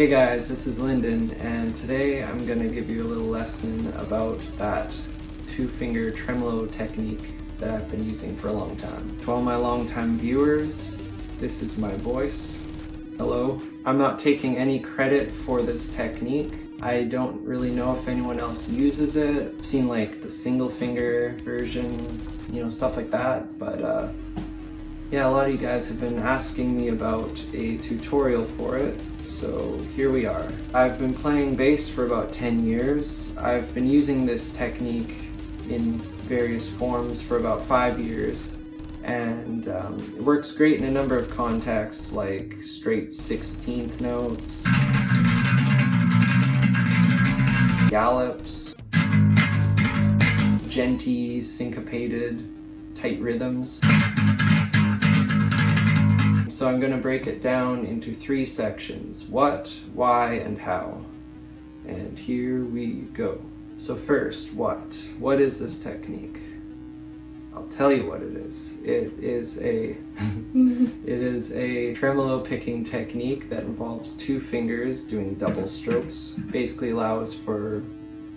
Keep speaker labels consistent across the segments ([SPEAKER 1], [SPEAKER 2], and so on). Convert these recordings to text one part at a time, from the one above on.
[SPEAKER 1] Hey guys, this is Linden, and today I'm going to give you a little lesson about that two-finger tremolo technique that I've been using for a long time. To all my long-time viewers, this is my voice. Hello. I'm not taking any credit for this technique. I don't really know if anyone else uses it. I've seen like the single finger version, stuff like that, but yeah, a lot of you guys have been asking me about a tutorial for it, so here we are. I've been playing bass for about 10 years. I've been using this technique in various forms for about 5 years, and it works great in a number of contexts like straight 16th notes, gallops, genty, syncopated, tight rhythms. So I'm going to break it down into 3 sections: what, why, and how. And here we go. So first, what? What is this technique? I'll tell you what it is. It is a tremolo picking technique that involves 2 fingers doing double strokes. Basically allows for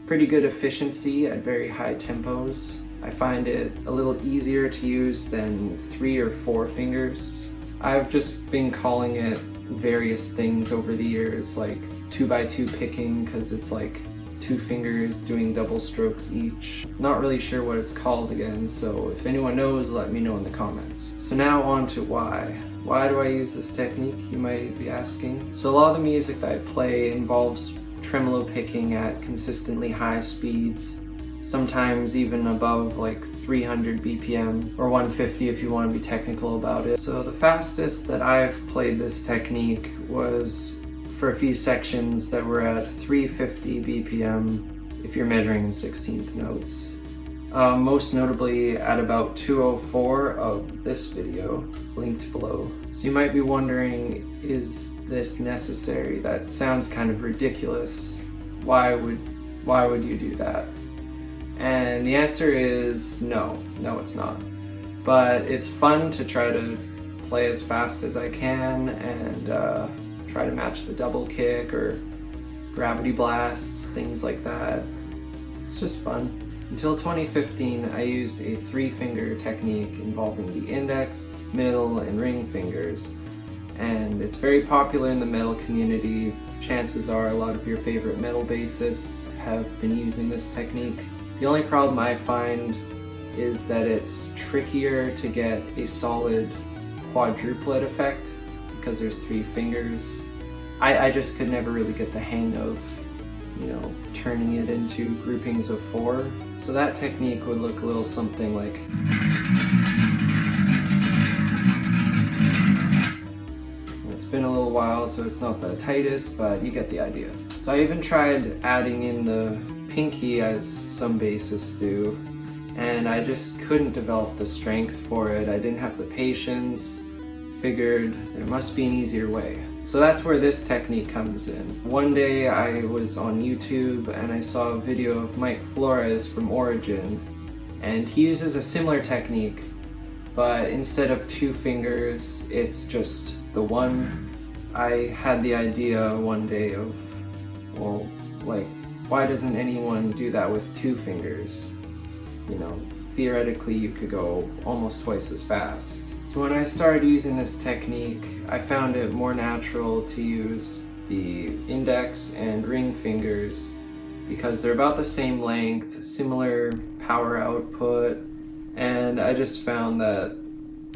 [SPEAKER 1] pretty good efficiency at very high tempos. I find it a little easier to use than 3 or 4 fingers. I've just been calling it various things over the years, like 2x2 picking, because it's like 2 fingers doing double strokes each. Not really sure what it's called again, so if anyone knows, let me know in the comments. So now on to why. Why do I use this technique, you might be asking? So a lot of the music that I play involves tremolo picking at consistently high speeds, sometimes even above like 300 BPM or 150 if you want to be technical about it. So the fastest that I've played this technique was for a few sections that were at 350 BPM if you're measuring in 16th notes. Most notably at about 204 of this video, linked below. So you might be wondering, is this necessary? That sounds kind of ridiculous. Why would you do that? And the answer is no, it's not. But it's fun to try to play as fast as I can and try to match the double kick or gravity blasts, things like that. It's just fun. Until 2015, I used a 3-finger technique involving the index, middle, and ring fingers. And it's very popular in the metal community. Chances are a lot of your favorite metal bassists have been using this technique. The only problem I find is that it's trickier to get a solid quadruplet effect because there's 3 fingers. I just could never really get the hang of, turning it into groupings of 4. So that technique would look a little something like. It's been a little while, so it's not the tightest, but you get the idea. So I even tried adding in the pinky as some bassists do, and I just couldn't develop the strength for it. I didn't have the patience. Figured there must be an easier way. So that's where this technique comes in. One day I was on YouTube and I saw a video of Mike Flores from Origin, and he uses a similar technique, but instead of 2 fingers, it's just the one. I had the idea one day of, well, like, why doesn't anyone do that with 2 fingers? Theoretically you could go almost twice as fast. So when I started using this technique, I found it more natural to use the index and ring fingers because they're about the same length, similar power output, and I just found that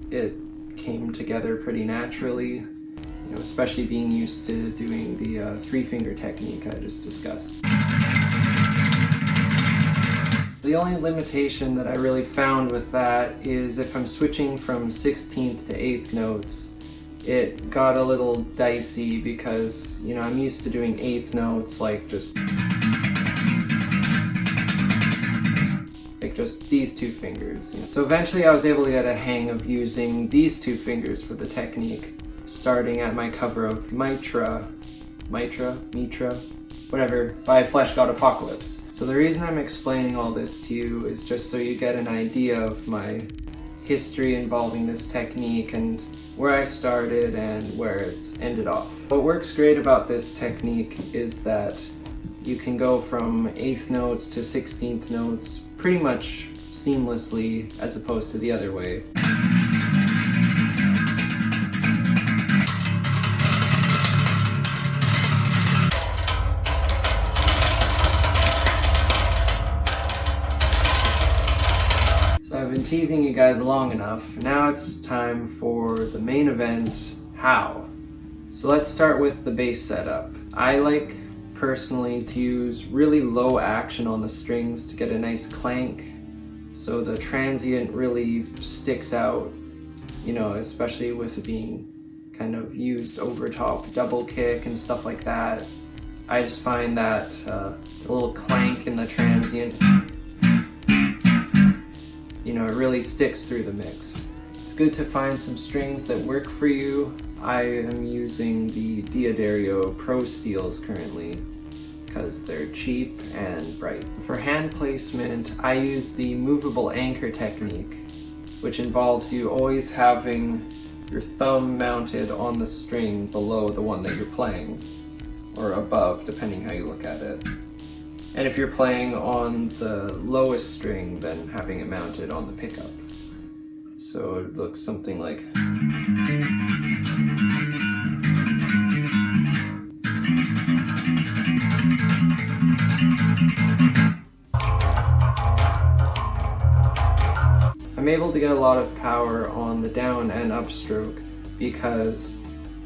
[SPEAKER 1] it came together pretty naturally, especially being used to doing the 3-finger technique I just discussed. The only limitation that I really found with that is if I'm switching from 16th to 8th notes, it got a little dicey because, I'm used to doing 8th notes like just these 2 fingers. So eventually I was able to get a hang of using these 2 fingers for the technique, starting at my cover of Mitra, whatever, by Flesh God Apocalypse. So the reason I'm explaining all this to you is just so you get an idea of my history involving this technique and where I started and where it's ended off. What works great about this technique is that you can go from 8th notes to 16th notes pretty much seamlessly as opposed to the other way. So I've been teasing you guys long enough. Now it's time for the main event, how. So let's start with the bass setup. I like personally to use really low action on the strings to get a nice clank, so the transient really sticks out, you know, especially with it being kind of used over top double kick and stuff like that. I just find that a little clank in the transient, you know, it really sticks through the mix. It's good to find some strings that work for you. I am using the D'Addario Pro Steels currently because they're cheap and bright. For hand placement, I use the movable anchor technique, which involves you always having your thumb mounted on the string below the one that you're playing, or above, depending how you look at it. And if you're playing on the lowest string, then having it mounted on the pickup. So it looks something like. I'm able to get a lot of power on the down and upstroke because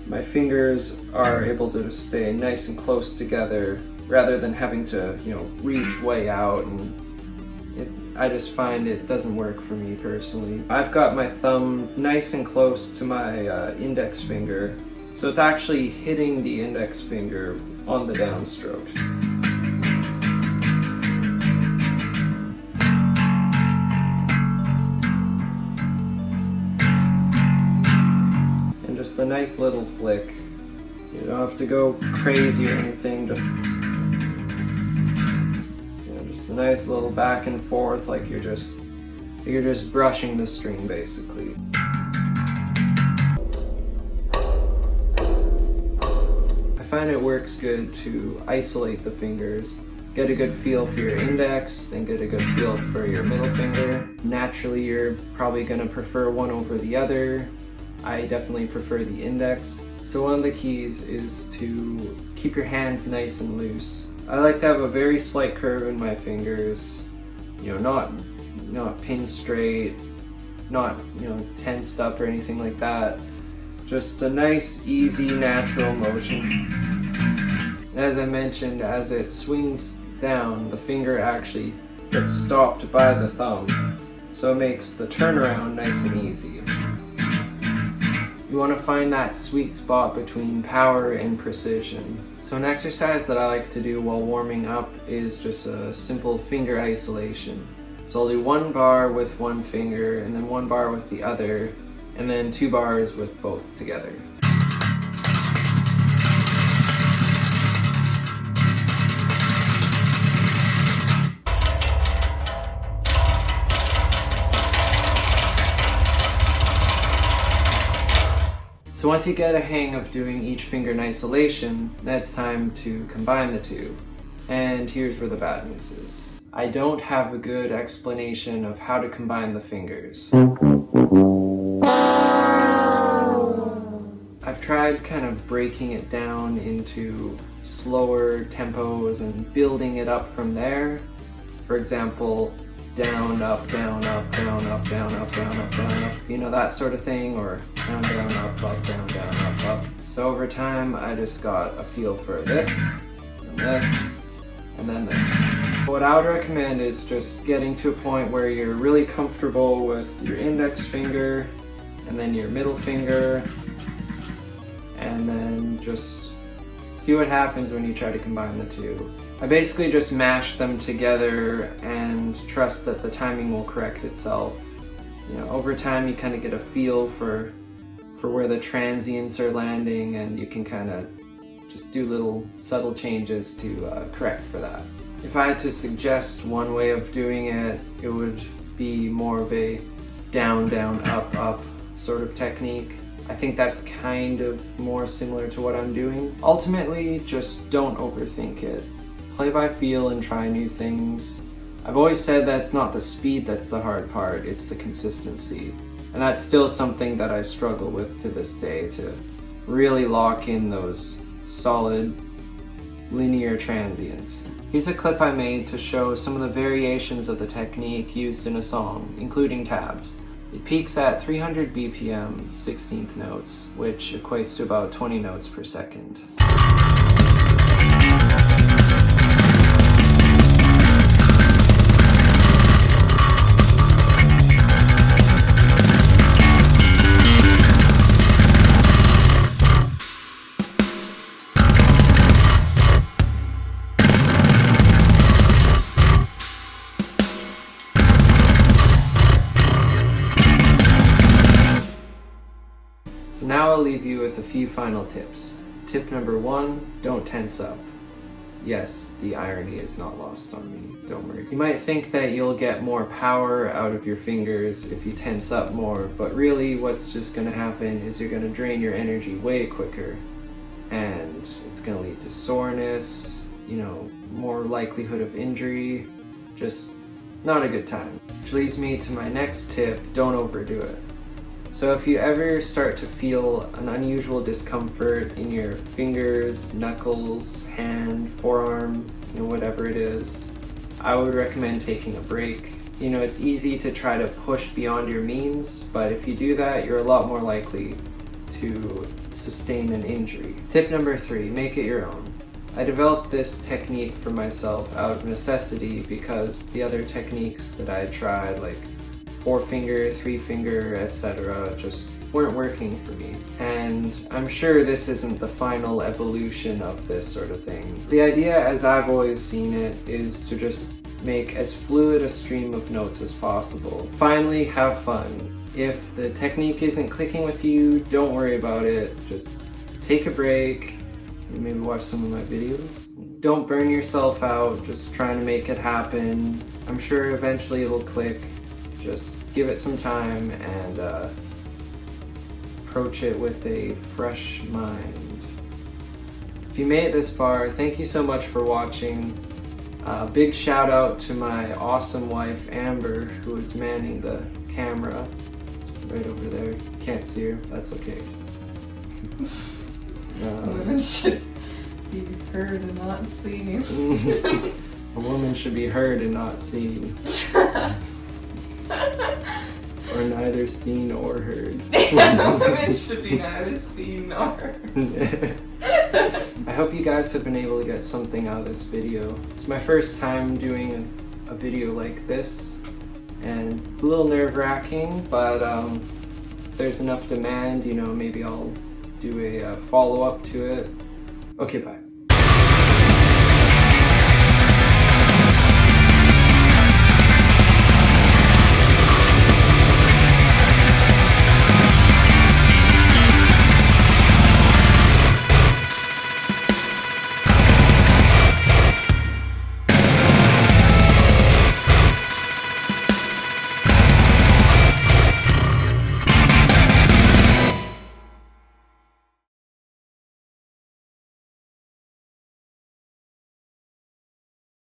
[SPEAKER 1] my fingers are able to stay nice and close together rather than having to, you know, reach way out, and I just find it doesn't work for me personally. I've got my thumb nice and close to my index finger, so it's actually hitting the index finger on the downstroke. And just a nice little flick. You don't have to go crazy or anything, just a nice little back and forth, like you're just brushing the string basically. I find it works good to isolate the fingers, get a good feel for your index, then get a good feel for your middle finger. Naturally, you're probably gonna prefer one over the other. I definitely prefer the index. So one of the keys is to keep your hands nice and loose. I like to have a very slight curve in my fingers, you know, not pin straight, not, you know, tensed up or anything like that. Just a nice, easy, natural motion. As I mentioned, as it swings down, the finger actually gets stopped by the thumb, so it makes the turnaround nice and easy. You want to find that sweet spot between power and precision. So an exercise that I like to do while warming up is just a simple finger isolation. So I'll do 1 bar with one finger, and then 1 bar with the other, and then 2 bars with both together. So once you get a hang of doing each finger in isolation, then it's time to combine the two. And here's where the bad news is. I don't have a good explanation of how to combine the fingers. I've tried kind of breaking it down into slower tempos and building it up from there. For example, down, up, down, up, down, up, down, up, down, up, down, up, you know, that sort of thing, or down, down, up, down, down, up. So over time, I just got a feel for this, and this, and then this. What I would recommend is just getting to a point where you're really comfortable with your index finger, and then your middle finger, and then just see what happens when you try to combine the two. I basically just mash them together and trust that the timing will correct itself. You know, over time you kind of get a feel for where the transients are landing, and you can kind of just do little subtle changes to correct for that. If I had to suggest one way of doing it, it would be more of a down, down, up, up sort of technique. I think that's kind of more similar to what I'm doing. Ultimately, just don't overthink it. Play by feel and try new things. I've always said that it's not the speed that's the hard part, it's the consistency. And that's still something that I struggle with to this day, to really lock in those solid linear transients. Here's a clip I made to show some of the variations of the technique used in a song, including tabs. It peaks at 300 BPM, 16th notes, which equates to about 20 notes per second. So now I'll leave you with a few final tips. Tip number 1, don't tense up. Yes, the irony is not lost on me, don't worry. You might think that you'll get more power out of your fingers if you tense up more, but really what's just gonna happen is you're gonna drain your energy way quicker, and it's gonna lead to soreness, more likelihood of injury, just not a good time. Which leads me to my next tip, don't overdo it. So if you ever start to feel an unusual discomfort in your fingers, knuckles, hand, forearm, whatever it is, I would recommend taking a break. It's easy to try to push beyond your means, but if you do that, you're a lot more likely to sustain an injury. Tip number 3, make it your own. I developed this technique for myself out of necessity because the other techniques that I tried, like 4-finger, 3-finger, etc., just weren't working for me. And I'm sure this isn't the final evolution of this sort of thing. The idea, as I've always seen it, is to just make as fluid a stream of notes as possible. Finally, have fun. If the technique isn't clicking with you, don't worry about it. Just take a break, maybe watch some of my videos. Don't burn yourself out just trying to make it happen. I'm sure eventually it'll click. Just give it some time and approach it with a fresh mind. If you made it this far, thank you so much for watching. Big shout out to my awesome wife Amber, who is manning the camera. Right over there. Can't see her, that's okay.
[SPEAKER 2] Women should be heard and not seen.
[SPEAKER 1] A woman should be heard and not seen. Or neither seen or heard.
[SPEAKER 2] Women should be neither seen nor heard.
[SPEAKER 1] I hope you guys have been able to get something out of this video. It's my first time doing a video like this, and it's a little nerve-wracking, but if there's enough demand, maybe I'll do a follow-up to it. Okay, bye.